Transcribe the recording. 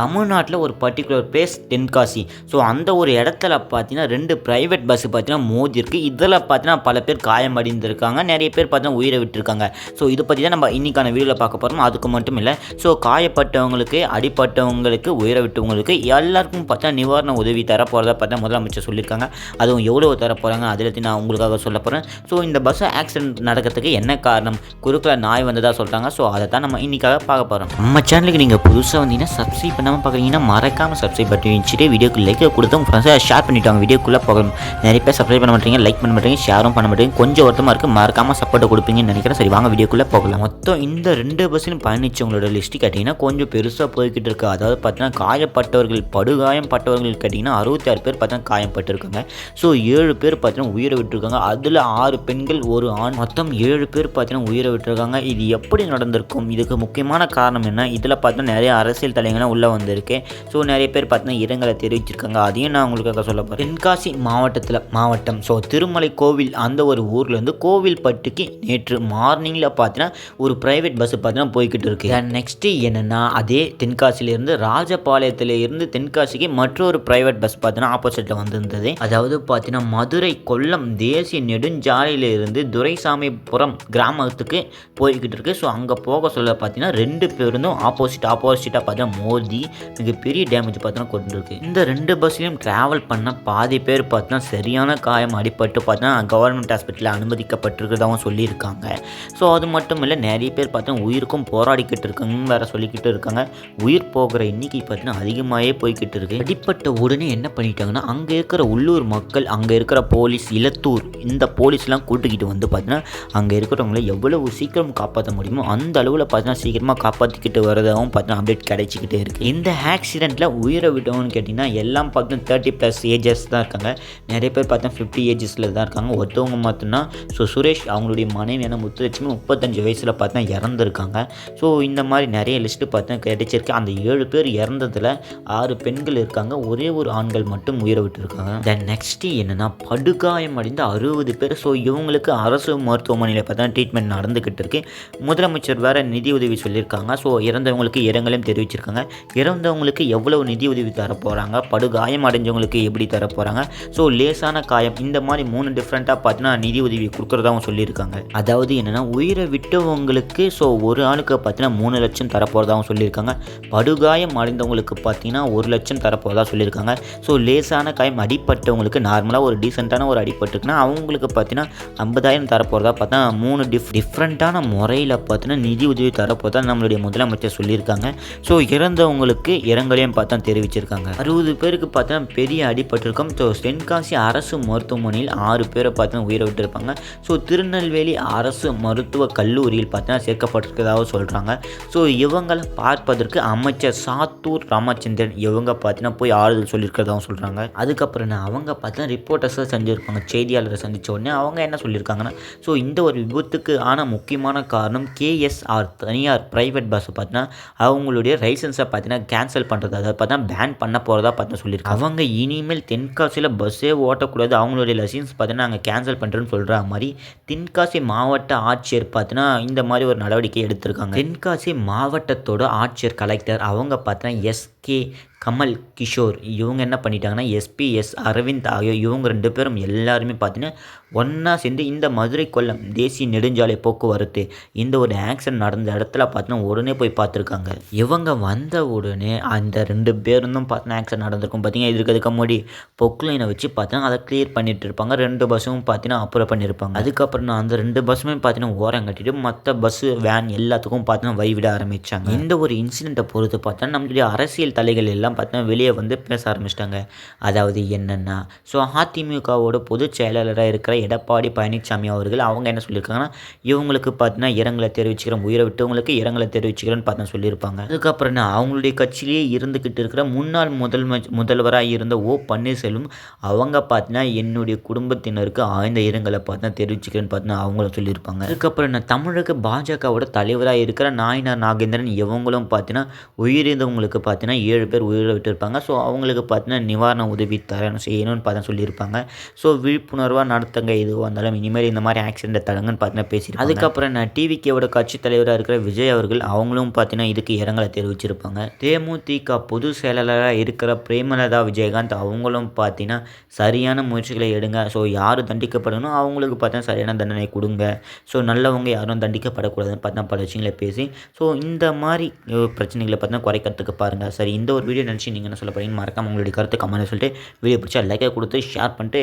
தமிழ்நாட்டில் ஒரு particular place Tenkasi. So அந்த ஒரு இடத்துல பார்த்தீங்கன்னா 2 பிரைவேட் பஸ்ஸு பார்த்தீங்கன்னா மோதிருக்கு. இதில் பார்த்தீங்கன்னா பல பேர் காயமடைந்திருக்காங்க. நிறைய பேர் பார்த்தீங்கன்னா உயிரை விட்டுருக்காங்க. ஸோ இதை பற்றி தான் நம்ம இன்றைக்கான வீடியோவில் பார்க்க போகிறோம். அதுக்கு மட்டும் இல்லை, ஸோ காயப்பட்டவங்களுக்கு, அடிப்பட்டவங்களுக்கு, உயிரை விட்டவங்களுக்கு எல்லாருக்கும் பார்த்தா நிவாரண உதவி தரப்போகிறதா பார்த்தா முதலமைச்சர் சொல்லியிருக்காங்க. அதுவும் எவ்வளோ தரப்போகிறாங்க அதில் நான் உங்களுக்காக சொல்ல போகிறேன். ஸோ இந்த பஸ் ஆக்சிடென்ட் நடக்கிறதுக்கு என்ன காரணம், குறுக்கில் நாய் வந்ததாக சொல்கிறாங்க. ஸோ அதை தான் நம்ம இன்றைக்காக பார்க்க போகிறோம். நம்ம சேனலுக்கு நீங்கள் புதுசாக வந்தீங்கன்னா சப்ஸ்கிரைப் பண்ணாமல் பார்க்குறீங்கன்னா மறக்காமல் சப்ஸ்கிரைப் பட்டி வச்சுட்டு வீடியோக்கு லைக் கொடுத்து உங்கள் ஃப்ரெண்ட்ஸை ஷேர் பண்ணிவிட்டாங்க. வீடியோக்குள்ளே போகணும். நிறைய பேர் சப்ஸ்கிரைப் பண்ண மாட்டீங்க, லைக் பண்ண மாட்டீங்க, ஷேரும் பண்ண மாட்டீங்க. கொஞ்சம் வருத்தமாக இருக்குது. மறக்காமல் சப்போர்ட் கொடுப்பீங்கன்னு நினைக்கிறேன். சரி, வாங்க வீடியோக்குள்ளே போகலாம். மொத்தம் இந்த 2 பஸ்ஸிலும் பயணிச்சவங்களோட லிஸ்ட்டு கேட்டிங்கன்னா கொஞ்சம் பெருசாக போய்கிட்டு இருக்குது. அதாவது பார்த்தீங்கன்னா காயப்பட்டவர்கள், படுகாயம் பட்டவர்கள் கேட்டிங்கன்னா 66 பேர் பார்த்தீங்கன்னா காயப்பட்டிருக்காங்க. ஸோ 7 பேர் பார்த்தீங்கன்னா உயிரை விட்டுருக்காங்க. அதில் 6 பெண்கள், 1 ஆண், மொத்தம் 7 பேர் பார்த்தீங்கன்னா உயிரை விட்டுருக்காங்க. இது எப்படி நடந்திருக்கும், இதுக்கு முக்கியமான காரணம் என்ன, இதில் பார்த்தீங்கன்னா நிறைய அரசியல் தலைவங்களாம் உள்ளே வந்திருக்கு. ஸோ நிறைய பேர் பார்த்தீங்கன்னா இரங்கலை தெரிவிச்சிருக்காங்க. அதையும் நான் உங்களுக்காக சொல்ல போகிறேன். தென்காசி மாவட்டம் ஸோ திருமலை கோவில் அந்த ஒரு ஊர்லேருந்து கோவில்பட்டுக்கு நேற்று மார்னிங்கில் பார்த்தீங்கன்னா ஒரு ப்ரைவேட் பஸ்ஸு பார்த்தீங்கன்னா போய்கிட்டு இருக்கு. நெக்ஸ்ட்டு என்னென்னா, அதே தென்காசியிலேருந்து ராஜபாளையத்திலேருந்து தென்காசிக்கு மற்றொரு ப்ரைவேட் பஸ் பார்த்தீங்கன்னா ஆப்போசிட்டில் வந்திருந்தது. அதாவது பார்த்தீங்கன்னா மதுரை கொல்லம் தேசிய நெடுஞ்சாலையிலிருந்து துரைசாமிபுரம் கிராமத்துக்கு போய்கிட்டு இருக்கு. ஸோ அங்கே போக சொல்ல பார்த்தீங்கன்னா 2 பேருந்தும் ஆப்போசிட்டாக பார்த்தீங்கன்னா மோதி மிகப்பெரிய டேமேஜ் பார்த்தீங்கன்னா கொண்டிருக்கு. இந்த 2 பஸ்லையும் ட்ராவல் பண்ண பாதி பேர் பார்த்தீங்கன்னா சரியான காயம் அடிபட்டு பார்த்தீங்கன்னா கவர்மெண்ட் ஹாஸ்பிட்டலில் அனுமதிக்கப்பட்டிருக்கிறதாகவும் சொல்லியிருக்காங்க. ஸோ அது மட்டும் இல்லை, நிறைய பேர் பார்த்தீங்கன்னா உயிருக்கும் போராடிக்கிட்டு இருக்காங்கன்னு வேறு சொல்லிக்கிட்டு இருக்காங்க. உயிர் போகிற எண்ணிக்கை பார்த்தீங்கன்னா அதிகமாகவே போய்கிட்டு இருக்கு. அடிப்பட்ட உடனே என்ன பண்ணிட்டாங்கன்னா, அங்கே இருக்கிற உள்ளூர் மக்கள், அங்கே இருக்கிற போலீஸ், இலத்தூர் இந்த போலீஸ்லாம் கூட்டிக்கிட்டு வந்து பார்த்தீங்கன்னா அங்கே இருக்கிறவங்கள எவ்வளவு சீக்கிரம் காப்பாற்ற முடியுமோ அந்த அளவில் பார்த்தீங்கன்னா சீக்கிரமாக காப்பாற்றிக்கிட்டு வரதாகவும் பார்த்தீங்கன்னா அப்டேட் கிடைச்சிக்கிட்டே இருக்குது. இந்த ஆக்சிடெண்ட்டில் உயிரை விட்டவங்கன்னு கேட்டிங்கன்னா எல்லாம் பார்த்தீங்கன்னா 30+ ஏஜஸ் தான் இருக்காங்க. நிறைய பேர் பார்த்தா 50 ஏஜஸில் தான் இருக்காங்க. ஒருத்தவங்க பார்த்தோன்னா சுரேஷ், அவங்களுடைய மனைவியான முத்துலட்சுமி 35 வயசில் பார்த்தா இறந்துருக்காங்க. ஸோ இந்த மாதிரி நிறைய லிஸ்ட்டு பார்த்தா கிடைச்சிருக்கு. அந்த 7 பேர் இறந்ததில் 6 பெண்கள் இருக்காங்க, ஒரே ஒரு ஆண்கள் மட்டும் உயிரை விட்டுருக்காங்க. தென் நெக்ஸ்ட்டு என்னென்னா, படுகாயம் அடைந்த 60 பேர். ஸோ இவங்களுக்கு அரசு மருத்துவமனையில் பார்த்தா ட்ரீட்மெண்ட் நடந்துக்கிட்டு இருக்கு. முதலமைச்சர் வேறு நிதி உதவி சொல்லியிருக்காங்க. ஸோ இறந்தவங்களுக்கு இரங்கலையும் தெரிவிச்சிருக்காங்க. இறந்தவங்களுக்கு எவ்வளவு நிதி உதவி தரப்போகிறாங்க, படுகாயம் அடைஞ்சவங்களுக்கு எப்படி தரப்போகிறாங்க, ஸோ லேசான காயம், இந்த மாதிரி 3 டிஃப்ரெண்ட்டாக பார்த்தீங்கன்னா நிதி உதவி கொடுக்குறதாகவும் சொல்லியிருக்காங்க. அதாவது என்னென்னா, உயிரை விட்டவங்களுக்கு ஸோ ஒரு ஆளுக்கு பார்த்தீங்கன்னா 3 லட்சம் தரப்போகிறதாகவும் சொல்லியிருக்காங்க. படுகாயம் அடைந்தவங்களுக்கு பார்த்தீங்கன்னா 1 லட்சம் தரப்போகிறதா சொல்லியிருக்காங்க. ஸோ லேசான காயம் அடிப்பட்டவங்களுக்கு, நார்மலாக ஒரு டீசெண்டான ஒரு அடிப்பட்டுக்குன்னா அவங்களுக்கு பார்த்தீங்கன்னா 50,000 தரப்போகிறதா பார்த்தா 3 டிஃப்ரெண்ட்டான முறையில் பார்த்தீங்கன்னா நிதி உதவி தரப்போகிறதா நம்மளுடைய முதலமைச்சர் சொல்லியிருக்காங்க. ஸோ இறந்தவங்களுக்கு இரங்கலையும் பார்த்தா தெரிவிச்சிருக்காங்க. 60 பேருக்கு பார்த்தா பெரிய அடிபட்டிருக்கும். ஸோ தென்காசி அரசு மருத்துவமனையில் 6 பேரை பார்த்தா உயிரை விட்டுருப்பாங்க. ஸோ திருநெல்வேலி அரசு மருத்துவக் கல்லூரியில் பார்த்தா சேர்க்கப்பட்டிருக்கிறதாக சொல்கிறாங்க. ஸோ இவங்களை பார்ப்பதற்கு அமைச்சர் சாத்தூர் ராமச்சந்திரன் இவங்க பார்த்தீங்கன்னா போய் ஆறுதல் சொல்லியிருக்கிறதாகவும் சொல்கிறாங்க. அதுக்கப்புறம் அவங்க பார்த்தா ரிப்போர்ட்டர்ஸை செஞ்சுருப்பாங்க. செய்தியாளரை சந்தித்த உடனே அவங்க என்ன சொல்லியிருக்காங்கன்னா, ஸோ இந்த ஒரு விபத்துக்கு முக்கியமான காரணம் KSR தனியார் ப்ரைவேட் பஸ் பார்த்தீங்கன்னா அவங்களுடைய லைசன்ஸை பார்த்தீங்கன்னா கேன்சல் பண்ணுறது, அதை பார்த்தா பேன் பண்ண போகிறதா பார்த்தா சொல்லியிருக்காங்க. அவங்க இனிமேல் தென்காசியில் பஸ்ஸே ஓட்டக்கூடாது, அவங்களுடைய லைசன்ஸ் பார்த்தீங்கன்னா நாங்கள் கேன்சல் பண்ணுறேன்னு சொல்கிற மாதிரி தென்காசி மாவட்ட ஆட்சியர் பார்த்தீங்கன்னா இந்த மாதிரி ஒரு நடவடிக்கை எடுத்திருக்காங்க. தென்காசி மாவட்டத்தோட ஆட்சியர் கலெக்டர் அவங்க பார்த்தீங்கன்னா SK கமல் கிஷோர் இவங்க என்ன பண்ணிட்டாங்கன்னா SP அரவிந்த் ஆகிய இவங்க 2 பேரும் எல்லாருமே பார்த்தீங்கன்னா ஒன்றா சேர்ந்து இந்த மதுரை கொல்லம் தேசிய நெடுஞ்சாலை போக்குவரத்து இந்த ஒரு ஆக்சிடென்ட் நடந்த இடத்துல பார்த்தீங்கன்னா உடனே போய் பார்த்துருக்காங்க. இவங்க வந்த உடனே அந்த 2 பேருந்தும் பார்த்தீங்கன்னா ஆக்சிடென்ட் நடந்திருக்கும். பார்த்தீங்கன்னா இதுக்கு முன்னாடி பொக்லைனை வச்சு பார்த்தீங்கன்னா அதை கிளியர் பண்ணிட்டு இருப்பாங்க. 2 பஸ்ஸும் பார்த்தீங்கன்னா அப்புறம் பண்ணியிருப்பாங்க. அதுக்கப்புறம் அந்த 2 பஸ்ஸுமே பார்த்தீங்கன்னா ஓரம் கட்டிட்டு மற்ற பஸ்ஸு வேன் எல்லாத்துக்கும் பார்த்தீங்கன்னா வழிவிட ஆரம்பித்தாங்க. இந்த ஒரு இன்சிடெண்ட்டை பொறுத்து பார்த்தா நம்மளுடைய அரசியல் தலைகள் எல்லாம் பார்த்தீங்கன்னா வெளியே வந்து பேச ஆரம்பிச்சிட்டாங்க. அதாவது என்னென்னா, ஸோ அதிமுகவோட பொதுச் செயலாளராக இருக்கிற எடப்பாடி பழனிசாமி அவர்கள் அவங்க என்ன சொல்லியிருக்காங்கன்னா, இவங்களுக்கு பார்த்தீங்கன்னா இரங்கலை தெரிவிச்சுக்கிறேன், உயிரை விட்டவங்களுக்கு இரங்கலை தெரிவிச்சுக்கிறேன்னு பார்த்தா சொல்லியிருப்பாங்க. அதுக்கப்புறம் அவங்களுடைய கட்சியிலேயே இருந்துக்கிட்டு இருக்கிற முன்னாள் முதல்வராக இருந்த பன்னீர்செல்வம் அவங்க பார்த்தீங்கன்னா என்னுடைய குடும்பத்தினருக்கு ஆழ்ந்த இரங்கலை பார்த்தா தெரிவிச்சுக்கிறேன்னு பார்த்தீங்கன்னா அவங்களும் சொல்லியிருப்பாங்க. அதுக்கப்புறம் தமிழக பாஜகவோட தலைவராக இருக்கிற நாயனார் நாகேந்திரன் இவங்களும் பார்த்தீங்கன்னா உயிரிழந்தவங்களுக்கு பார்த்தீங்கன்னா 7 பேர் உயிரை விட்டுருப்பாங்க. ஸோ அவங்களுக்கு பார்த்தீங்கன்னா நிவாரண உதவி செய்யணும்னு சொல்லியிருப்பாங்க. ஸோ விழிப்புணர்வாக நடத்துங்க எதுவாக இருந்தாலும் இனிமேல் இந்த மாதிரி ஆக்சிடென்ட்டை தடுங்கன்னு பார்த்தீங்கன்னா பேசியிருப்பாங்க. அதுக்கப்புறம் டிவிகேவோட கட்சித் தலைவராக இருக்கிற விஜய் அவர்கள் அவங்களும் பார்த்தீங்கன்னா இதுக்கு இரங்கலை தெரிவிச்சிருப்பாங்க. தேமுதிக பொதுச் செயலாளராக இருக்கிற பிரேமலதா விஜயகாந்த் அவங்களும் பார்த்தீங்கன்னா சரியான முயற்சிகளை எடுங்க. ஸோ யார் தண்டிக்கப்படணும் அவங்களுக்கு பார்த்தீங்கன்னா சரியான தண்டனை கொடுங்க. ஸோ நல்லவங்க யாரும் தண்டிக்கப்படக்கூடாதுன்னு பார்த்தீங்கன்னா பல விஷயங்களை பேசி ஸோ இந்த மாதிரி பிரச்சனைகளை பார்த்தீங்கன்னா குறைக்கிறதுக்கு பாருங்கள். சரி, இந்த ஒரு வீடியோ நினச்சி நீங்கள் என்ன சொல்ல போறீங்கன்னு மறக்காம உங்களுடைய கருத்து கமெண்ட்ல சொல்லிட்டு வீடியோ பிடிச்சா லைக்கை கொடுத்து ஷேர் பண்ணிட்டு